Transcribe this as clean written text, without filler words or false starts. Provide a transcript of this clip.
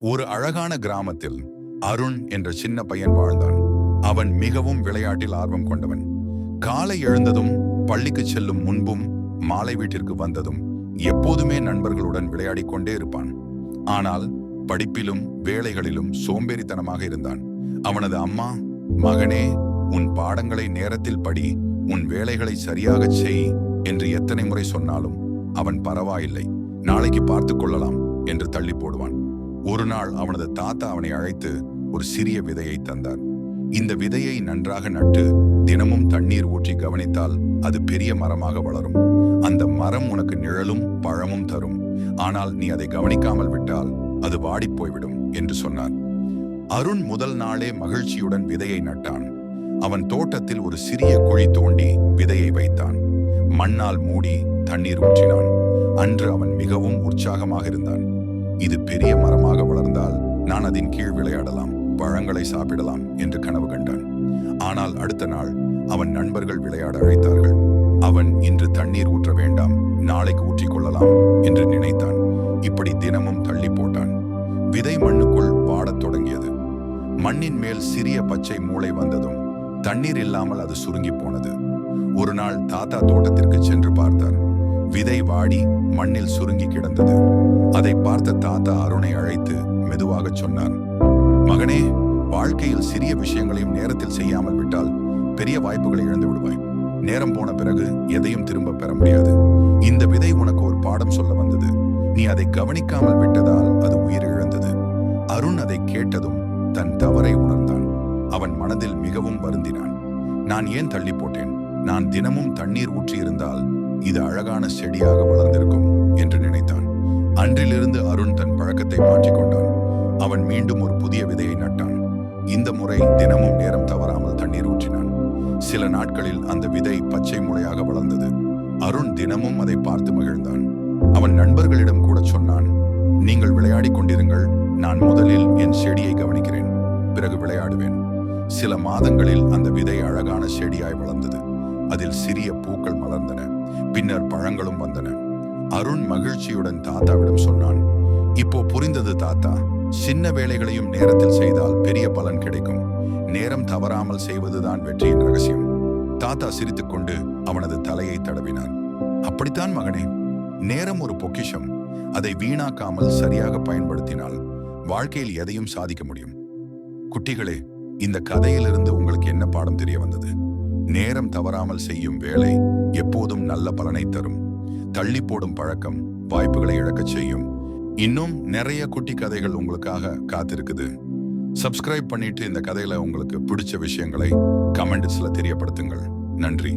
ஒரு அழகான கிராமத்தில் அருண் என்ற சின்ன பையன் வாழ்ந்தான். அவன் மிகவும் விளையாட்டில் ஆர்வம் கொண்டவன். காலை எழுந்ததும், பள்ளிக்கு செல்லும் முன்பும், மாலை வீட்டிற்கு வந்ததும் எப்போதுமே நண்பர்களுடன் விளையாடிக் கொண்டே இருப்பான். ஆனால் படிப்பிலும் வேலைகளிலும் சோம்பேறித்தனமாக இருந்தான். அவனது அம்மா, மகனே, உன் பாடங்களை நேரத்தில் படி, உன் வேலைகளை சரியாக செய் என்று எத்தனை முறை சொன்னாலும் அவன் பரவாயில்லை, நாளைக்கு பார்த்துக் கொள்ளலாம் என்று தள்ளி போடுவான். ஒரு நாள் அவனது தாத்தா அவனை அழைத்து ஒரு சிறிய விதையை தந்தார். இந்த விதையை நன்றாக நட்டு தினமும் தண்ணீர் ஊற்றி கவனித்தால் அது பெரிய மரமாக வளரும். அந்த மரம் உனக்கு நிழலும் பழமும் தரும். ஆனால் நீ அதை கவனிக்காமல் விட்டால் அது வாடிப் போய்விடும் என்று சொன்னார். அருண் முதல் நாளே மகிழ்ச்சியுடன் விதையை நட்டான். அவன் தோட்டத்தில் ஒரு சிறிய குழி தோண்டி விதையை வைத்தான். மண்ணால் மூடி தண்ணீர் ஊற்றினான். அன்று அவன் மிகவும் உற்சாகமாக இருந்தான். இது பெரிய மரமாக வளர்ந்தால் நான் அதன் கீழ் விளையாடலாம், பழங்களை சாப்பிடலாம் என்று கனவு கண்டான். ஆனால் அடுத்த நாள் அவன் நண்பர்கள் விளையாட அழைத்தார்கள். அவன் இன்று தண்ணீர் ஊற்ற வேண்டாம், நாளைக்கு ஊற்றிக் கொள்ளலாம் என்று நினைத்தான். இப்படி தினமும் தள்ளி போட்டான். விதை மண்ணுக்குள் வாடத் தொடங்கியது. மண்ணின் மேல் சிறிய பச்சை மூளை வந்ததும் தண்ணீர் இல்லாமல் அது சுருங்கி போனது. ஒரு நாள் தாத்தா தோட்டத்திற்கு சென்று பார்த்தார். விதை வாடி மண்ணில் சுருங்கி கிடந்தது. அதை பார்த்த தாத்தா அருணை அழைத்து மெதுவாக சொன்னார், மகனே, வாழ்க்கையில் சிறிய விஷயங்களையும் நேரத்தில் செய்யாமல் விட்டால் பெரிய வாய்ப்புகளை இழந்து விடுவாய். நேரம் போன பிறகு எதையும் திரும்ப பெற முடியாது. இந்த விதை உனக்கு ஒரு பாடம் சொல்ல வந்தது. நீ அதை கவனிக்காமல் விட்டதால் அது உயிர் இழந்தது. அருண் அதை கேட்டதும் தன் தவறை உணர்ந்தான். அவன் மனதில் மிகவும் வருந்தினான். நான் ஏன் தள்ளி போட்டேன்? நான் தினமும் தண்ணீர் ஊற்றியிருந்தால் இது அழகான செடியாக வளர்ந்திருக்கும் என்று நினைத்தான். அன்றிலிருந்து அருண் தன் பழக்கத்தை மாற்றிக்கொண்டான். அவன் மீண்டும் ஒரு புதிய விதையை நட்டான். இந்த முறை தினமும் நேரம் தவறாமல் தண்ணீர் ஊற்றினான். சில நாட்களில் அந்த விதை பச்சை முளையாக வளர்ந்தது. அருண் தினமும் அதை பார்த்து மகிழ்ந்தான். அவன் நண்பர்களிடம் கூட சொன்னான், நீங்கள் விளையாடிக் கொண்டிருங்கள், நான் முதலில் என் செடியை கவனிக்கிறேன், பிறகு விளையாடுவேன். சில மாதங்களில் அந்த விதை அழகான செடியாய் வளர்ந்தது. அதில் சிறிய பூக்கள் மலர்ந்தன. பின்னர் பழங்களும் வந்தன. அருண் மகிழ்ச்சியுடன் தாத்தாவிடம் சொன்னான், இப்போ புரிந்தது தாத்தா, சின்ன வேலைகளையும் நேரத்தில் செய்தால் பெரிய பலன் கிடைக்கும். நேரம் தவறாமல் செய்வதுதான் வெற்றியின் ரகசியம். தாத்தா சிரித்துக்கொண்டு அவனது தலையை தடவினார். அப்படித்தான் மகனே, நேரம் ஒரு பொக்கிஷம். அதை வீணாக்காமல் சரியாக பயன்படுத்தினால் வாழ்க்கையில் எதையும் சாதிக்க முடியும். குட்டிகளே, இந்த கதையிலிருந்து உங்களுக்கு என்ன பாடம் தெரிய வந்தது? நேரம் தவறாமல் செய்யும் வேலை எப்போதும் நல்ல பலனை தரும். தள்ளி போடும் பழக்கம் வாய்ப்புகளை இழக்கச் செய்யும். இன்னும் நிறைய குட்டி கதைகள் உங்களுக்காக காத்திருக்குது. சப்ஸ்கிரைப் பண்ணிட்டு இந்த கதையில உங்களுக்கு பிடிச்ச விஷயங்களை கமெண்ட்ஸ்ல தெரியப்படுத்துங்கள். நன்றி.